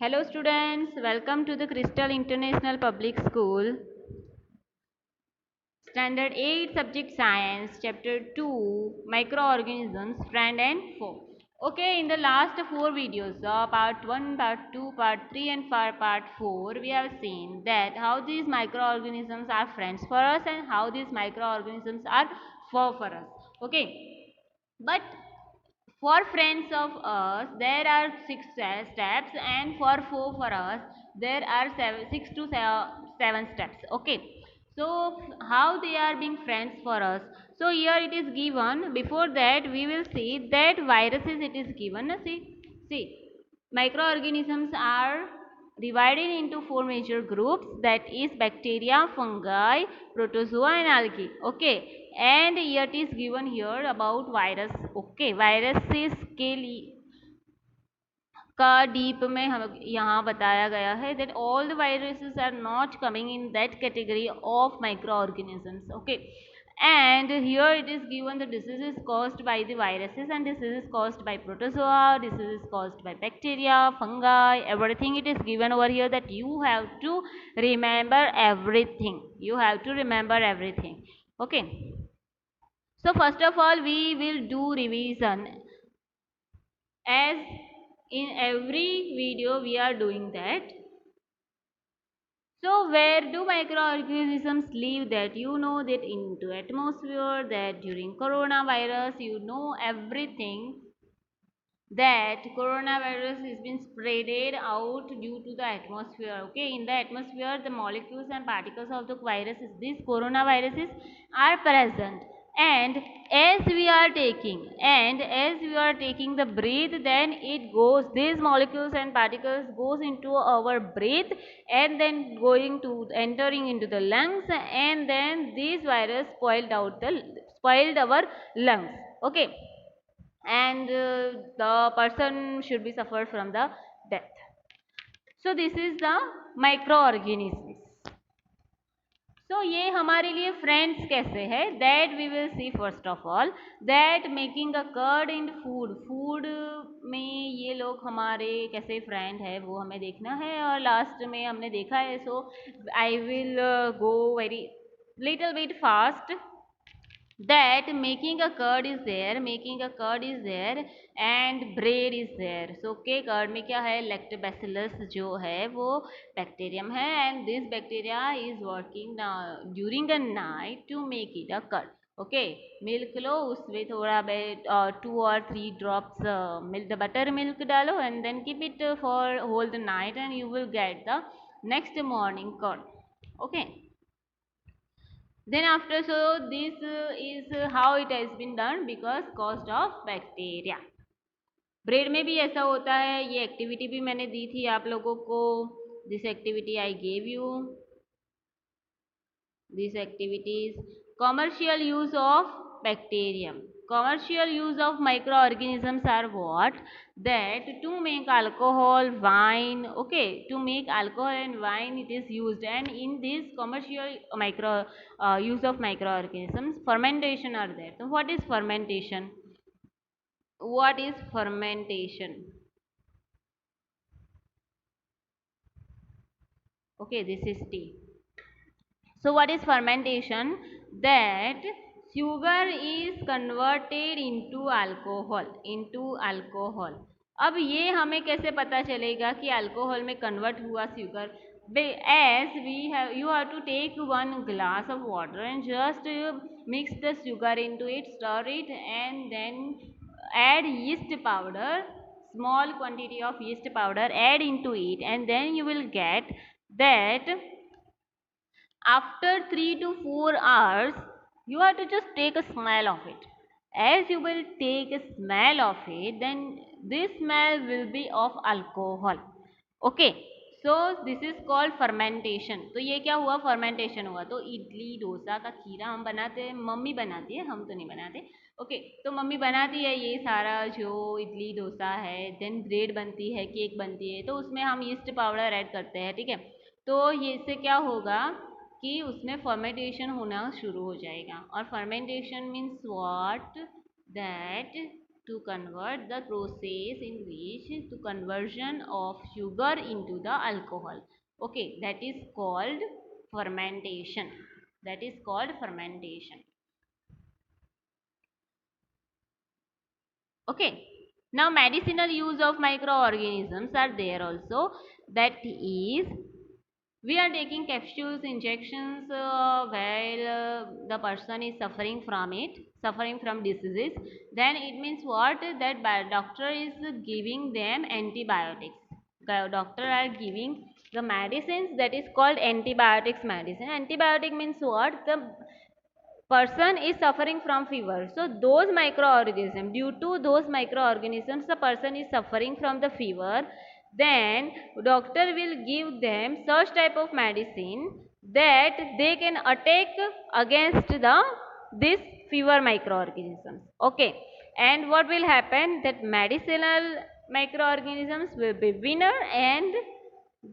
Hello students, welcome to the Crystal International Public School. Standard 8 Subject Science, Chapter 2, Microorganisms, Friend and Foe. Okay, in the last 4 videos, part 1, part 2, part 3 and part 4, we have seen that how these microorganisms are friends for us and how these microorganisms are foe for us. Okay, but for friends of us there are 6 steps, and for four for us there are 6 to 7 steps. Okay, so how they are being friends for us. So here it is given. Before that we will see that viruses it is given. See, microorganisms are divided into 4 major groups, that is bacteria, fungi, protozoa and algae. Okay, and here it is given here about virus. Okay, viruses के लिए का deep में हम यहाँ बताया गया है that all the viruses are not coming in that category of microorganisms. Okay, and here it is given the disease is caused by the viruses and disease is caused by protozoa, disease is caused by bacteria, fungi, everything it is given over here, that you have to remember everything. You have to remember everything. Okay, so first of all we will do revision, as in every video we are doing that. So where do microorganisms live? That you know that into atmosphere, that during coronavirus you know everything, that coronavirus has been spreaded out due to the atmosphere. Okay, in the atmosphere the molecules and particles of the viruses, these coronaviruses are present, and as we are taking the breath, then it goes, these molecules and particles goes into our breath and then going to entering into the lungs, and then these virus spoiled our lungs. Okay, and the person should be suffered from the death. So this is the microorganisms. So ये हमारे लिए friends कैसे है, that we will see first of all, that making a curd in food. Food में ये लोग हमारे कैसे फ्रेंड है वो हमें देखना है, और लास्ट में हमने देखा है. So I will go very little bit fast, that making a curd is there and bread is there. So okay, curd में क्या है, lactobacillus जो है वो bacterium है, and this bacteria is working during the night to make it a curd. Okay, milk लो, उसमें थोड़ा 2 or 3 drops milk, the butter milk डालो, and then keep it for whole the night, and you will get the next morning curd. Okay, then after, so this is how it has been done because cost of bacteria. Bread में भी ऐसा होता है. ये activity भी मैंने दी थी आप लोगों को. This activity I gave you. These activities: commercial use of bacterium. Commercial use of microorganisms are what? That to make alcohol, wine. Okay, to make alcohol and wine it is used, and in this commercial use of microorganisms, fermentation are there. So what is fermentation? What is fermentation? Okay, this is tea. So what is fermentation? That sugar is converted into alcohol. अब ये हमें कैसे पता चलेगा कि alcohol में convert हुआ sugar? As we have, you have to take 1 glass of water and just mix the sugar into it, stir it, and then add yeast powder, small quantity of yeast powder add into it, and then you will get that after 3 to 4 hours you have to just take a smell of it. As you will take a smell of it, then this smell will be of alcohol. Okay, so this is called fermentation. तो ये क्या हुआ, fermentation हुआ. तो इडली डोसा का खीरा हम बनाते हैं, मम्मी बनाती है, हम तो नहीं बनाते. ओके, तो मम्मी बनाती है ये सारा जो इडली डोसा है. देन ब्रेड बनती है, केक बनती है, तो उसमें हम ईस्ट पाउडर ऐड करते हैं. ठीक है, तो ये इससे क्या होगा कि उसमें फर्मेंटेशन होना शुरू हो जाएगा. और fermentation means what? That to convert the process in which to conversion of sugar into the alcohol. Okay, that is called fermentation. That is called fermentation. Okay. Now medicinal use of microorganisms are there also. That is, we are taking capsules, injections while the person is suffering from it, suffering from diseases. Then it means what? That doctor is giving them antibiotics. The doctor are giving the medicines, that is called antibiotics medicine. Antibiotic means what? The person is suffering from fever, so those microorganisms, due to those microorganisms the person is suffering from the fever, then doctor will give them such type of medicine that they can attack against the this fever microorganisms. Okay, and what will happen, that medicinal microorganisms will be winner and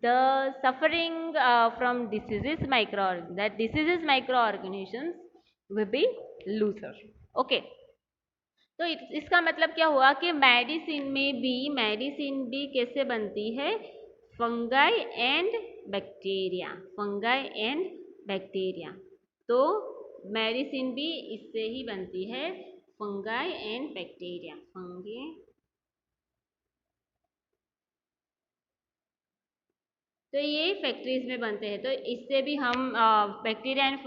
the suffering from diseases microorganisms will be loser. Okay, तो इसका मतलब क्या हुआ कि medicine भी कैसे बनती है, fungi and bacteria, fungi and bacteria. तो मेडिसिन भी इससे ही बनती है, फंगाई एंड बैक्टीरिया, फंगी। तो ये फैक्ट्रीज में बनते हैं, तो इससे भी हम bacteria and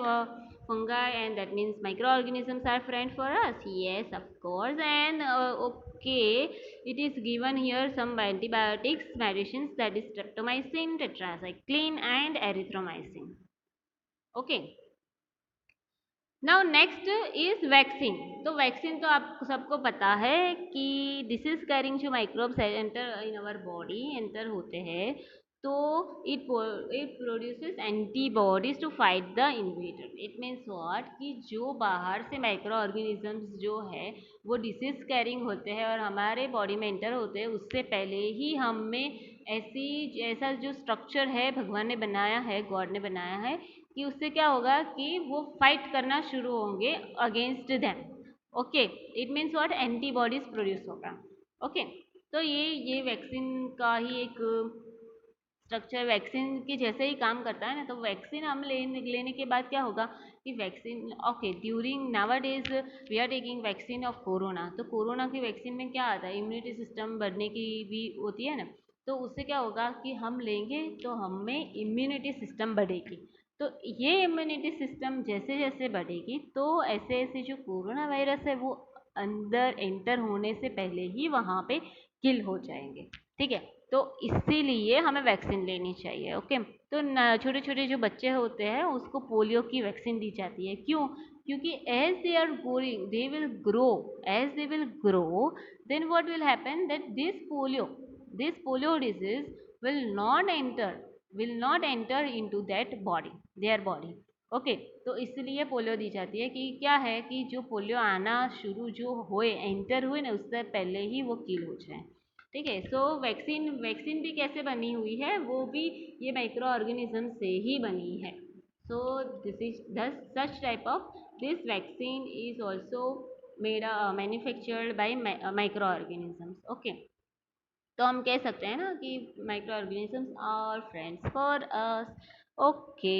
fungi, and that means microorganisms are friend for us. Yes, of course. And okay, it is given here some antibiotics medicines, that is streptomycin, tetracycline and erythromycin. Okay. Now next is vaccine. तो vaccine तो आप सबको पता है कि disease carrying जो microbes enter in our body enter होते हैं, तो it produces antibodies to fight the invader. It means what, कि जो बाहर से माइक्रो ऑर्गेनिजम्स जो है वो डिसीज कैरिंग होते हैं और हमारे बॉडी में एंटर होते हैं, उससे पहले ही हमें ऐसा जो स्ट्रक्चर है भगवान ने बनाया है, गॉड ने बनाया है, कि उससे क्या होगा कि वो फाइट करना शुरू होंगे against them. Okay, it means what, antibodies produce होगा। ओके, तो ये वैक्सीन का ही एक स्ट्रक्चर वैक्सीन के जैसे ही काम करता है ना। तो वैक्सीन हम लेने के बाद क्या होगा कि vaccine, okay, during nowadays we are taking vaccine of corona. तो कोरोना की वैक्सीन में क्या आता है, इम्यूनिटी सिस्टम बढ़ने की भी होती है ना। तो उससे क्या होगा कि हम लेंगे तो हमें इम्यूनिटी सिस्टम बढ़ेगी। तो ये इम्यूनिटी सिस्टम जैसे जैसे बढ़ेगी तो ऐसे ऐसे जो कोरोना वायरस है वो अंदर एंटर होने से पहले ही वहाँ पे किल हो जाएंगे। ठीक है, तो इसीलिए हमें वैक्सीन लेनी चाहिए। ओके, तो छोटे छोटे जो बच्चे होते हैं उसको पोलियो की वैक्सीन दी जाती है। क्यों? क्योंकि as they are growing they will grow, as they will grow then what will happen, that this polio disease will not enter into that body, their body. Okay, तो इसलिए पोलियो दी जाती है कि क्या है कि जो पोलियो आना शुरू जो हुए एंटर हुए ना उससे पहले ही वो किल हो जाए। ठीक है, सो वैक्सीन भी कैसे बनी हुई है, वो भी ये माइक्रो ऑर्गेनिज्म से ही बनी है। सो this is thus such type of this vaccine is also made manufactured by micro organisms. Okay, तो हम कह सकते हैं ना कि micro organisms are friends for us. Okay,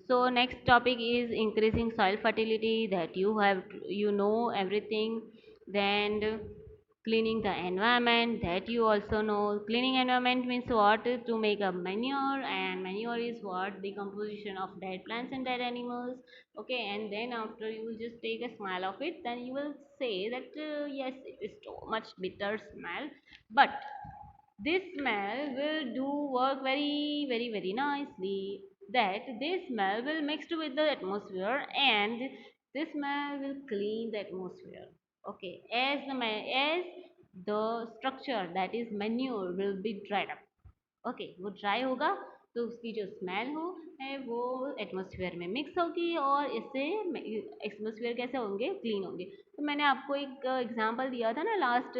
so next topic is increasing soil fertility, that you know everything. Then cleaning the environment, that you also know. Cleaning environment means what, to make a manure, and manure is what, decomposition of dead plants and dead animals. Okay, and then after you will just take a smell of it, then you will say that yes, it is so much bitter smell, but this smell will do work very nicely, that this smell will mixed with the atmosphere and this smell will clean the atmosphere. Okay, as the structure, that is manure, will be dried up. Okay, वो dry होगा तो उसकी जो smell हो है वो atmosphere में mix होगी और इससे एटमॉस्फेयर कैसे होंगे, क्लीन होंगे। तो मैंने आपको एक एग्जांपल दिया था ना लास्ट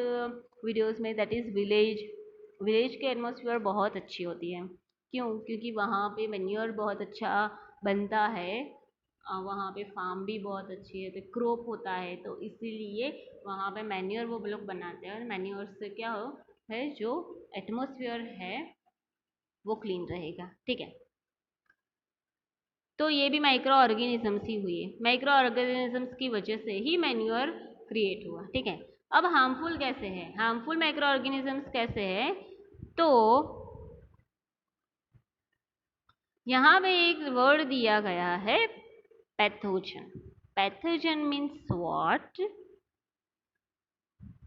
वीडियोस में, दैट इज़ विलेज के एटमॉस्फेयर बहुत अच्छी होती है। क्यों? क्योंकि वहाँ पे मैन्योर बहुत अच्छा बनता है वहाँ पे फार्म भी बहुत अच्छी है, तो क्रॉप होता है, तो इसीलिए वहाँ पे मैन्योर वो लोग बनाते हैं, और मैन्योर से क्या हो है, जो एटमॉस्फेयर है वो क्लीन रहेगा। ठीक है, तो ये भी माइक्रो ऑर्गेनिजम्स ही हुई है, माइक्रो ऑर्गेनिजम्स की वजह से ही मैन्योर क्रिएट हुआ। ठीक है, अब हार्मफुल कैसे है, हार्मफुल माइक्रो ऑर्गेनिजम्स कैसे है, तो यहाँ पे एक वर्ड दिया गया है, pathogen. Pathogen means what,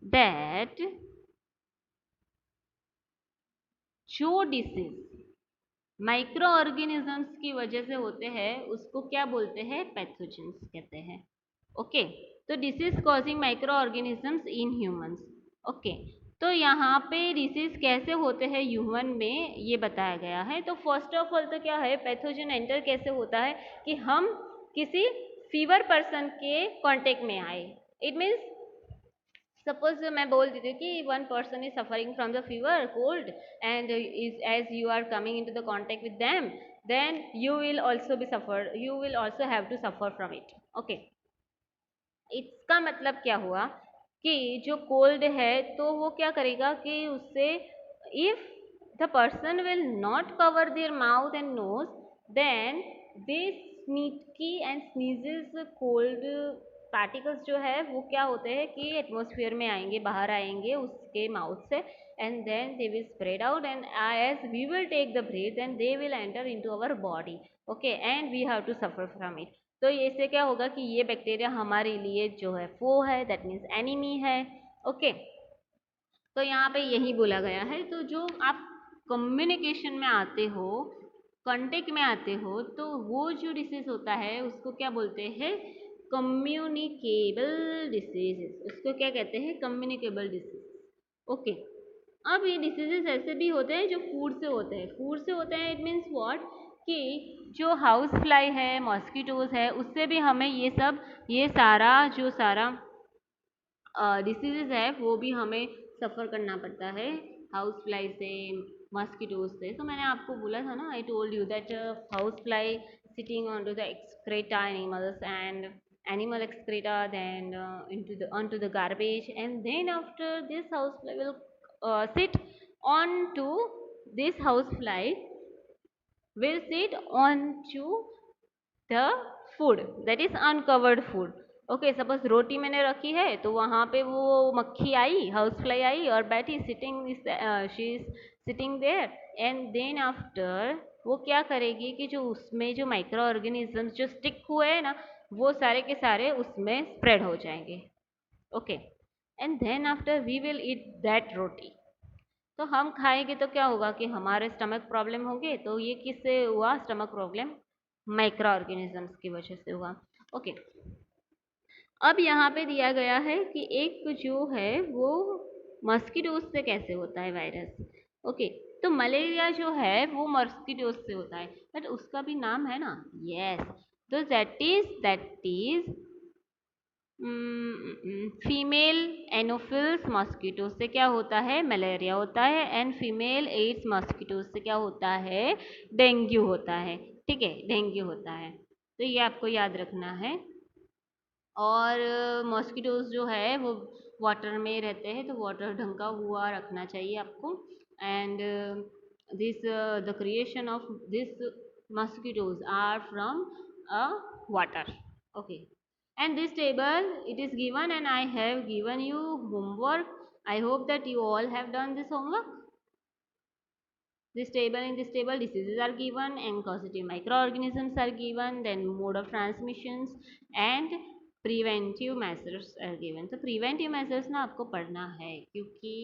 that जो डिसीज माइक्रो ऑर्गेनिजम्स की वजह से होते हैं उसको क्या बोलते हैं, पैथोजेंस कहते हैं। ओके, तो disease causing micro organisms in humans. Okay, तो यहाँ पे डिसीज कैसे होते हैं ह्यूमन में ये बताया गया है। तो फर्स्ट ऑफ ऑल तो क्या है, पैथोजन एंटर कैसे होता है कि हम किसी फीवर पर्सन के कांटेक्ट में आए। इट मीन्स सपोज मैं बोल देती हूँ कि one person is suffering from the fever cold and is as you are coming in to the contact with them, then you will also be suffer, you will also have to suffer from it. Okay, इसका मतलब क्या हुआ कि जो cold है तो वो क्या करेगा कि उससे, if the person will not cover their mouth and nose, then this sneaky and sneezes cold particles जो है वो क्या होते हैं कि एटमॉस्फेयर में आएंगे, बाहर आएंगे उसके माउथ से, and then they will spread out and as we will take the breath and they will enter into our body. Okay, and we have to suffer from it. तो इससे क्या होगा कि ये बैक्टीरिया हमारे लिए जो है वो है, दैट मीन्स एनिमी है। ओके, तो यहाँ पे यही बोला गया है। तो जो आप कम्युनिकेशन में आते हो, कांटेक्ट में आते हो, तो वो जो डिसीज होता है उसको क्या बोलते हैं, कम्युनिकेबल डिसीजेस। उसको क्या कहते हैं, कम्युनिकेबल डिसीज। ओके, अब ये डिसीजेस ऐसे भी होते हैं जो फूड से होते हैं, फूड से होते हैं। इट मीन्स व्हाट, कि जो हाउस फ्लाई है, मॉस्किटोज है, उससे भी हमें ये सब, ये सारा जो सारा डिसीजेज है वो भी हमें सफ़र करना पड़ता है, हाउस फ्लाई से, मॉस्किटोज से। तो मैंने आपको बोला था ना, I told you that house fly sitting on to the excreta animals and animal excreta, then into the onto the garbage, and then after this housefly will sit on to this housefly will sit on to the food, that is uncovered food. Okay, suppose रोटी मैंने रखी है तो वहाँ पे वो मक्खी आई, house fly आई और बैठी, sitting, she is sitting there, and then after वो क्या करेगी कि जो उसमें जो माइक्रो ऑर्गेनिजम्स जो स्टिक हुए हैं ना, वो सारे के सारे उसमें स्प्रेड हो जाएंगे। Okay, and then after we will eat that roti. तो हम खाएंगे तो क्या होगा कि हमारे स्टमक प्रॉब्लम होंगे। तो ये किससे हुआ स्टमक प्रॉब्लम, माइक्रो ऑर्गेनिजम्स की वजह से हुआ। ओके, अब यहाँ पे दिया गया है कि एक जो है वो मस्किटोज से कैसे होता है वायरस। ओके, तो मलेरिया जो है वो मस्किटोज से होता है, बट उसका भी नाम है ना, यस। तो that is female Anopheles mosquito से क्या होता है, मलेरिया होता है, एंड फीमेल एड्स मॉस्किटो से क्या होता है, डेंगू होता है। ठीक है, डेंगू होता है, तो ये आपको याद रखना है। और मॉस्किटोज जो है वो वाटर में रहते हैं, तो वाटर ढंका हुआ रखना चाहिए आपको। And this the creation of this mosquitoes are from a water. Okay, and this table it is given and I have given you homework. I hope that you all have done this homework. This table, in this table diseases are given and causative microorganisms are given, then mode of transmissions and preventive measures are given. तो preventive measures ना आपको पढ़ना है क्योंकि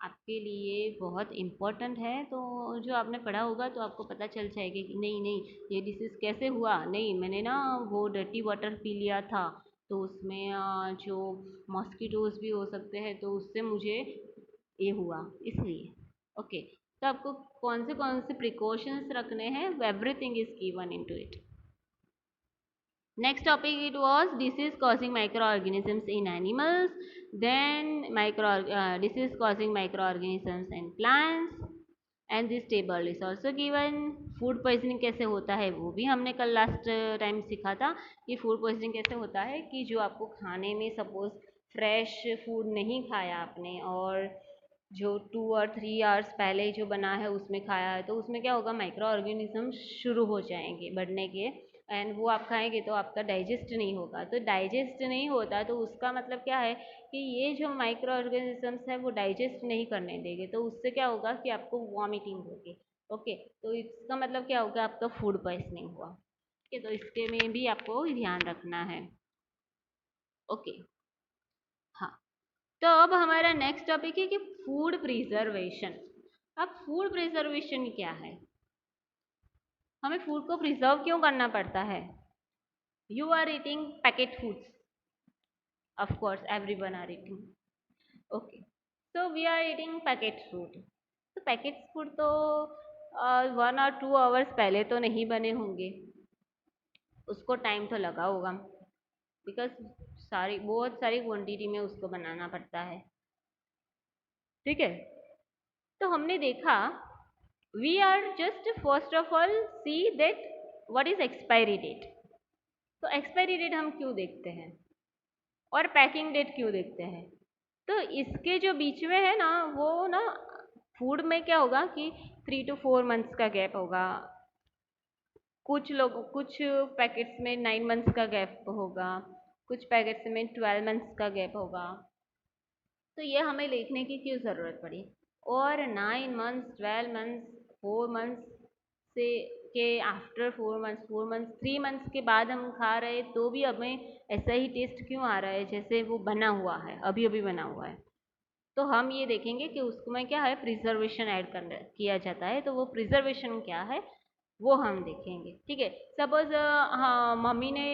आपके लिए बहुत important है। तो जो आपने पढ़ा होगा तो आपको पता चल जाएगा कि नहीं नहीं ये डिसीज़ कैसे हुआ, नहीं मैंने ना वो डर्टी वाटर पी लिया था तो उसमें जो मॉस्किटोज भी हो सकते हैं तो उससे मुझे ये हुआ, इसलिए। ओके, तो आपको कौन से प्रिकॉशंस रखने हैं, everything is given into it. Next topic it was disease causing micro organisms in animals, then disease causing micro organisms in plants, and this table is also given. Food poisoning कैसे होता है वो भी हमने कल last time सीखा था कि फूड पॉइजनिंग कैसे होता है कि जो आपको खाने में सपोज फ्रेश फूड नहीं खाया आपने और जो 2 और 3 आवर्स पहले जो बना है उसमें खाया है, तो उसमें क्या होगा, माइक्रो ऑर्गेनिज्म शुरू हो जाएंगे बढ़ने के, एंड वो आप खाएंगे तो आपका डाइजेस्ट नहीं होगा। तो डाइजेस्ट नहीं होता तो उसका मतलब क्या है कि ये जो माइक्रो ऑर्गेनिजम्स है वो डाइजेस्ट नहीं करने देंगे, तो उससे क्या होगा कि आपको वॉमिटिंग होगी। ओके, तो इसका मतलब क्या होगा, आपका फूड पॉइजनिंग हुआ। ओके, तो इसके में भी आपको ध्यान रखना है। ओके, हाँ। तो अब हमारा नेक्स्ट टॉपिक है कि फूड प्रिजर्वेशन। अब फूड प्रिजर्वेशन क्या है, हमें फूड को प्रिजर्व क्यों करना पड़ता है। You are eating packet foods, of course everyone are eating. Okay, so we are eating packet food. तो पैकेट फूड तो 1 और 2 आवर्स पहले तो नहीं बने होंगे, उसको टाइम तो लगा होगा, बिकॉज बहुत सारी क्वांटिटी में उसको बनाना पड़ता है। ठीक है, तो हमने देखा we are just first of all see that what is expiry date. तो एक्सपायरी डेट हम क्यों देखते हैं और पैकिंग डेट क्यों देखते हैं, तो इसके जो बीच में है ना वो ना फूड में क्या होगा कि 3 to 4 मंथ्स का गैप होगा, कुछ पैकेट्स में 9 मंथ्स का गैप होगा, कुछ पैकेट्स में 12 मंथ्स का गैप होगा। तो ये हमें लिखने की क्यों ज़रूरत पड़ी, और 9 मंथ्स 12 मंथ्स 4 मंथ्स से के आफ्टर 4 मंथ्स 4 मंथ्स 3 मंथ्स के बाद हम खा रहे तो भी हमें ऐसा ही टेस्ट क्यों आ रहा है जैसे वो बना हुआ है, अभी अभी बना हुआ है। तो हम ये देखेंगे कि उसमें क्या है, प्रिजर्वेशन ऐड कर किया जाता है, तो वो प्रिजर्वेशन क्या है वो हम देखेंगे। ठीक है, सपोज हाँ मम्मी ने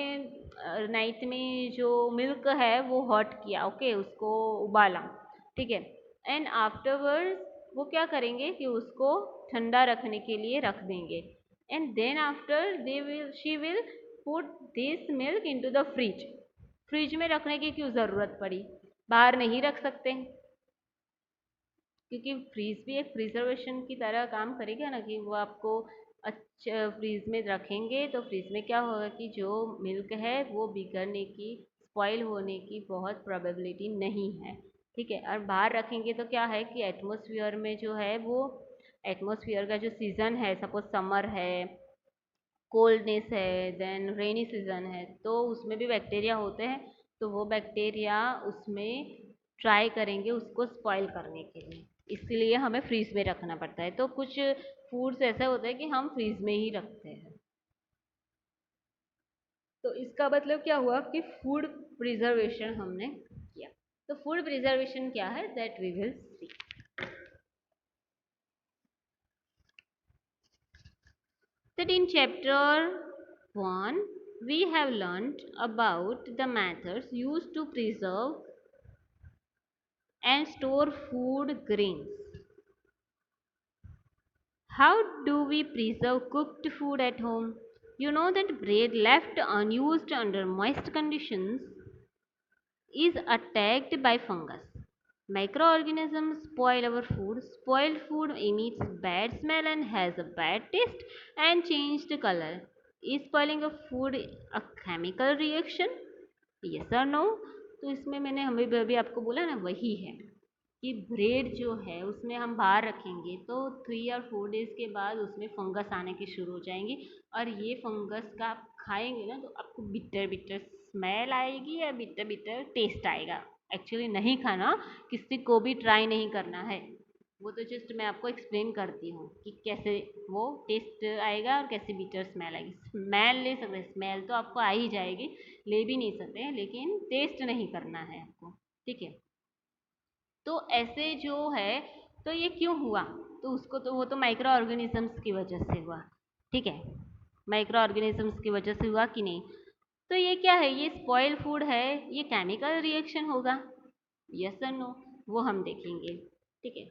नाइट में जो मिल्क है वो हॉट किया, ओके उसको उबाला, ठीक है, एंड आफ्टरवर्ड्स वो क्या करेंगे कि उसको ठंडा रखने के लिए रख देंगे, and then after they will she will put this milk into the fridge. Fridge में रखने की क्यों ज़रूरत पड़ी, बाहर नहीं रख सकते, क्योंकि फ्रीज भी एक प्रिजर्वेशन की तरह काम करेगा ना, कि वो आपको अच्छा फ्रीज में रखेंगे तो फ्रीज में क्या होगा कि जो मिल्क है वो बिगड़ने की, स्पॉइल होने की बहुत प्रोबेबिलिटी नहीं है। ठीक है, और बाहर रखेंगे तो क्या है कि एटमॉस्फेयर में जो है वो एटमॉस्फेयर का जो सीज़न है, सपोज समर है, कोल्डनेस है, देन रेनी सीजन है, तो उसमें भी बैक्टीरिया होते हैं, तो वो बैक्टीरिया उसमें ट्राई करेंगे उसको स्पॉइल करने के लिए, इसलिए हमें फ्रीज में रखना पड़ता है। तो कुछ फूड्स ऐसे होते हैं कि हम फ्रीज में ही रखते हैं। तो इसका मतलब क्या हुआ कि फूड प्रिजर्वेशन हमने किया। तो फूड प्रिजर्वेशन क्या है that we will see. That in chapter 1 we have learnt about the methods used to preserve and store food grains. How do we preserve cooked food at home? You know that bread left unused under moist conditions is attacked by fungus. Microorganisms spoil our food. Spoiled food emits bad smell and has a bad taste and changed color. Is spoiling of food a chemical reaction? Yes or no? तो इसमें मैंने हमें अभी आपको बोला ना वही है कि ब्रेड जो है उसमें हम बाहर रखेंगे तो 3 और 4 डेज के बाद उसमें फंगस आने की शुरू हो जाएंगी, और ये फंगस का आप खाएंगे ना तो आपको बिटर बिटर स्मेल आएगी या बिटर बिटर टेस्ट आएगा। एक्चुअली नहीं खाना, किसी को भी ट्राई नहीं करना है, वो तो जस्ट मैं आपको एक्सप्लेन करती हूँ कि कैसे वो टेस्ट आएगा और कैसे बिटर स्मेल आएगी। स्मेल ले सकते हैं, स्मेल तो आपको आ ही जाएगी, ले भी नहीं सकते हैं, लेकिन टेस्ट नहीं करना है आपको। ठीक है, तो ऐसे जो है, तो ये क्यों हुआ, तो उसको तो वो तो माइक्रो ऑर्गेनिजम्स की वजह से हुआ। ठीक है, माइक्रो ऑर्गेनिजम्स की वजह से हुआ कि नहीं, तो ये क्या है, ये स्पॉइल फूड है, ये केमिकल रिएक्शन होगा, यस और नो, वो हम देखेंगे। ठीक है,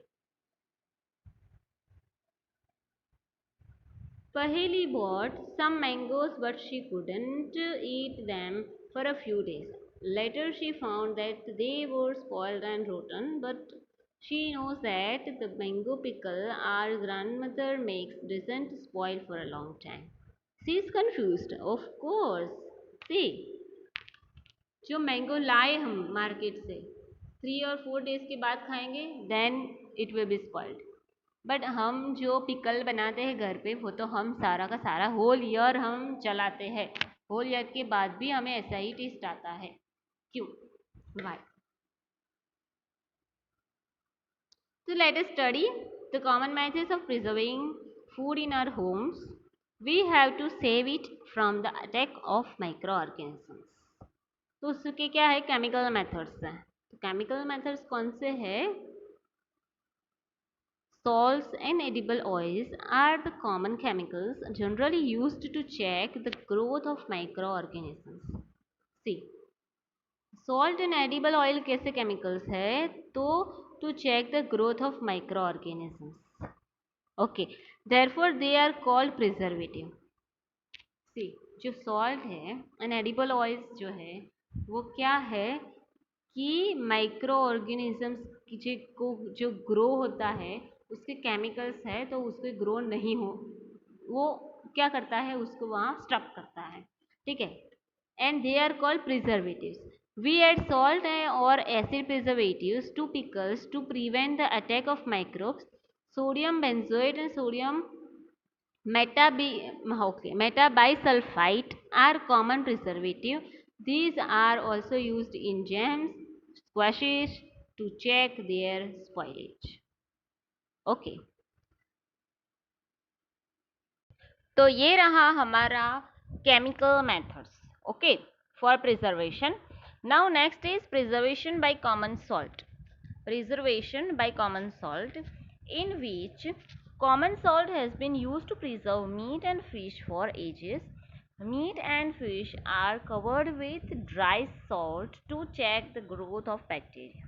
Paheli bought some mangoes but she couldn't eat them for a few days. Later she found that they were spoiled and rotten, but She knows that the mango pickle our grandmother makes doesn't spoil for a long time. She is confused. Of course. See, जो mango लाए हम market से 3 और 4 days के बाद खाएंगे then it will be spoiled. But हम जो पिकल बनाते हैं घर पे वो तो हम सारा का सारा होल ईयर हम चलाते हैं. होल ईयर के बाद भी हमें ऐसा ही टेस्ट आता है. क्यों? Y? So let us study the common methods of preserving food in our homes. We have to save it from the attack of microorganisms. तो उसके क्या है? केमिकल मेथड्स हैं. तो केमिकल मेथड्स कौन से हैं? Salts and edible oils are the common chemicals generally used to check the growth of microorganisms. See, salt and edible oil कैसे chemicals है? तो to check the growth of microorganisms. Okay, therefore they are called preservative. See, जो salt है and edible oils जो है वो क्या है कि माइक्रो ऑर्गेनिजम्स को जो ग्रो होता है उसके केमिकल्स है तो उसको ग्रो नहीं हो, वो क्या करता है? उसको वहाँ स्टॉप करता है. ठीक है. And they are called preservatives. We add salt और acid preservatives to pickles to prevent the attack of microbes. Sodium benzoate and sodium metabisulfite are common preservative. These are also used in jams, squashes to check their spoilage. Okay. तो ये रहा हमारा chemical methods. Okay, for preservation. Now next is preservation by common salt. Preservation by common salt, in which common salt has been used to preserve meat and fish for ages. Meat and fish are covered with dry salt to check the growth of bacteria.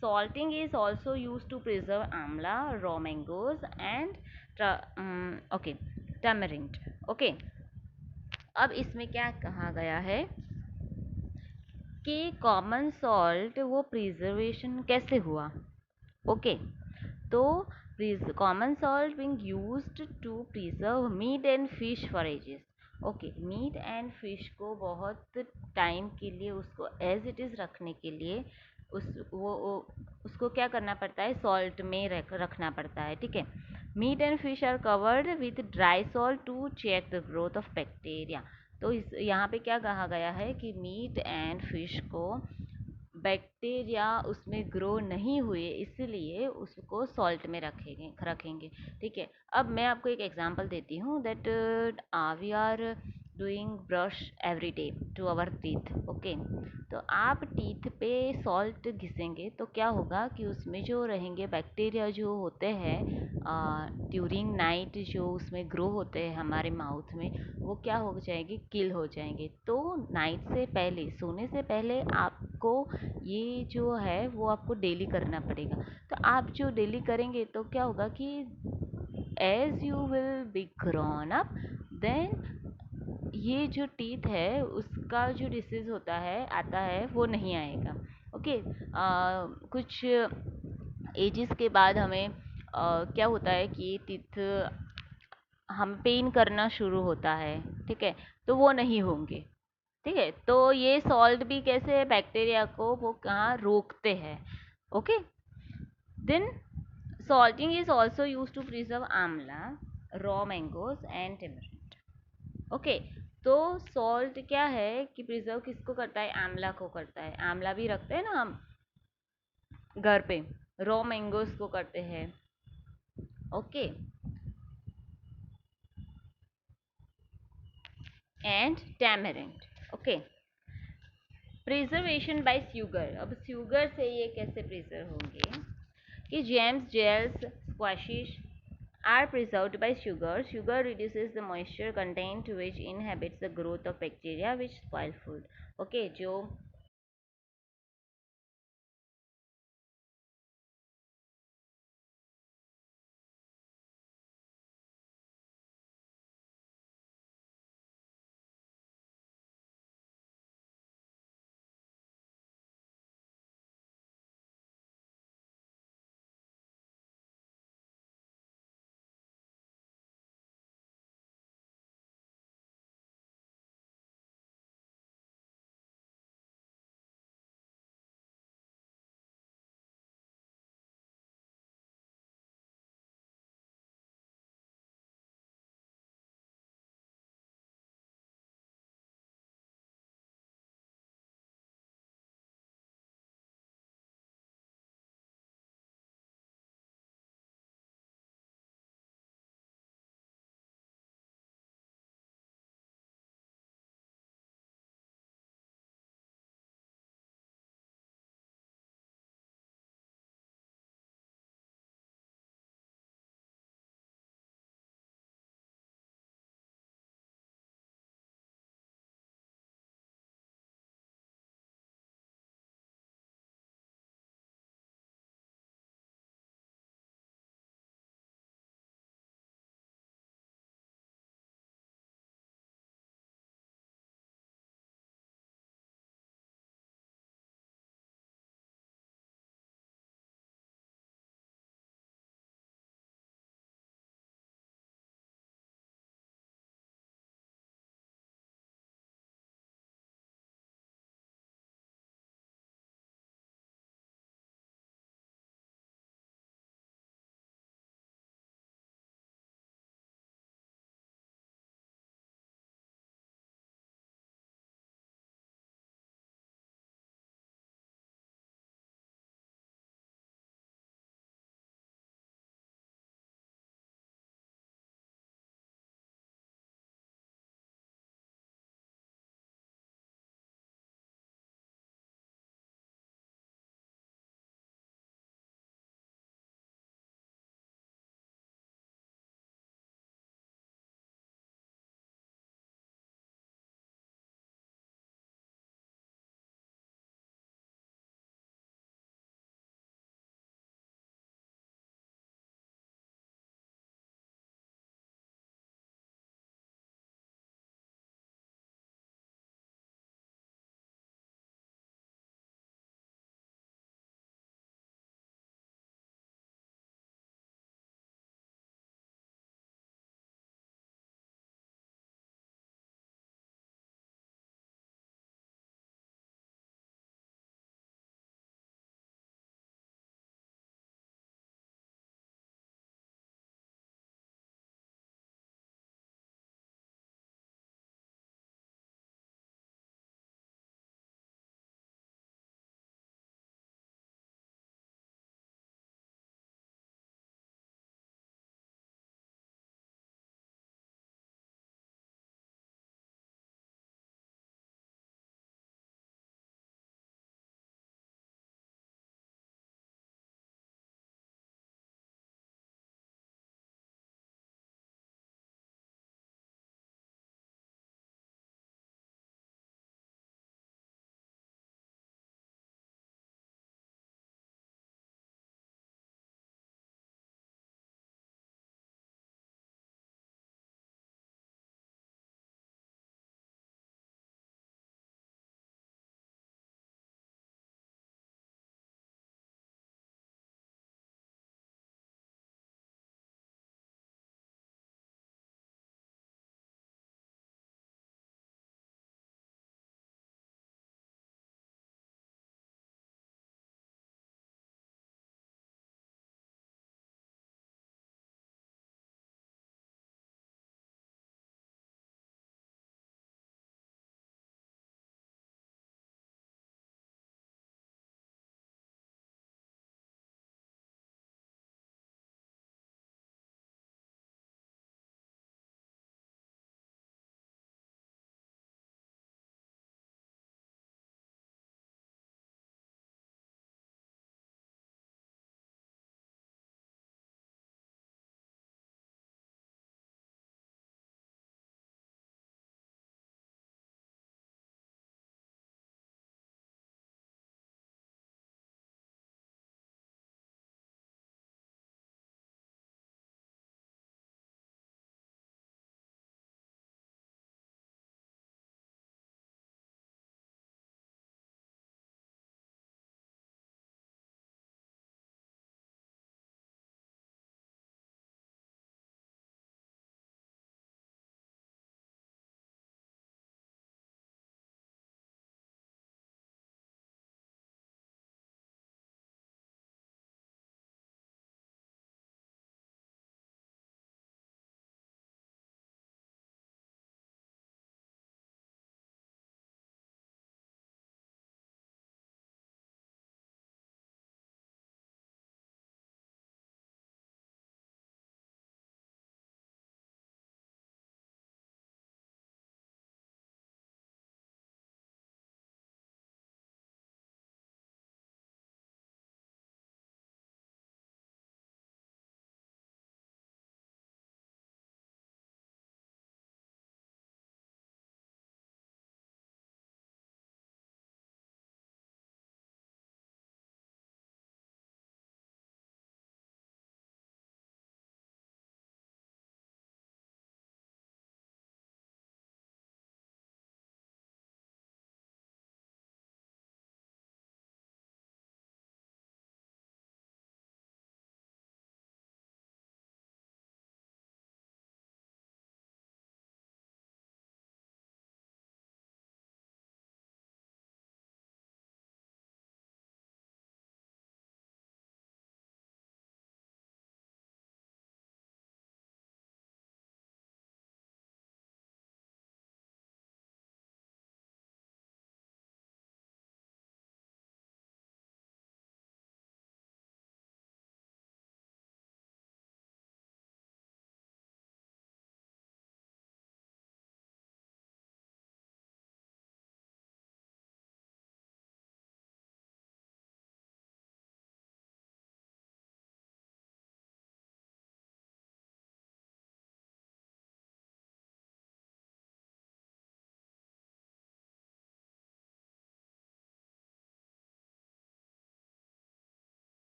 Salting is also used to preserve amla, raw mangoes and tamarind. Okay. अब इसमें क्या कहा गया है कि common salt वो preservation कैसे हुआ. ओके. तो common salt being used to preserve meat and fish for ages. Okay. Meat and fish को बहुत टाइम के लिए उसको एज इट इज़ रखने के लिए उसको क्या करना पड़ता है? सॉल्ट में रखना पड़ता है. ठीक है. Meat and fish are covered with dry salt to check the growth of bacteria. तो इस यहाँ पे क्या कहा गया है कि मीट एंड फिश को बैक्टीरिया उसमें ग्रो नहीं हुए इसलिए उसको सॉल्ट में रखेंगे. ठीक है. अब मैं आपको एक एग्जांपल देती हूँ that we are doing brush every day to our teeth. Okay. तो आप टीथ पे सॉल्ट घिसेंगे तो क्या होगा कि उसमें जो रहेंगे बैक्टीरिया जो होते हैं ड्यूरिंग नाइट जो उसमें ग्रो होते हैं हमारे माउथ में वो क्या हो जाएंगे? किल हो जाएंगे. तो नाइट से पहले सोने से पहले आपको ये जो है वो आपको डेली करना पड़ेगा. तो आप जो डेली करेंगे तो क्या होगा कि as you will be grown up then ये जो टीथ है उसका जो डिसीज होता है आता है वो नहीं आएगा. ओके. कुछ एजेस के बाद हमें क्या होता है कि टीथ हम पेन करना शुरू होता है. ठीक है. तो वो नहीं होंगे. ठीक है. तो ये सॉल्ट भी कैसे है? बैक्टीरिया को वो कहाँ रोकते हैं. Okay. Then salting is also use to preserve amla, raw mangoes and tamarind. Okay. तो सॉल्ट क्या है कि प्रिजर्व किसको करता है? आमला को करता है. आमला भी रखते हैं ना हम घर पे. रॉ मैंगोज को करते हैं. Okay. And tamarind. Okay. Preservation by sugar. अब सुगर से ये कैसे प्रिजर्व होंगे कि jams, jellies, squashes are preserved by sugar. Sugar reduces the moisture content which inhibits the growth of bacteria which spoil food. Okay, जो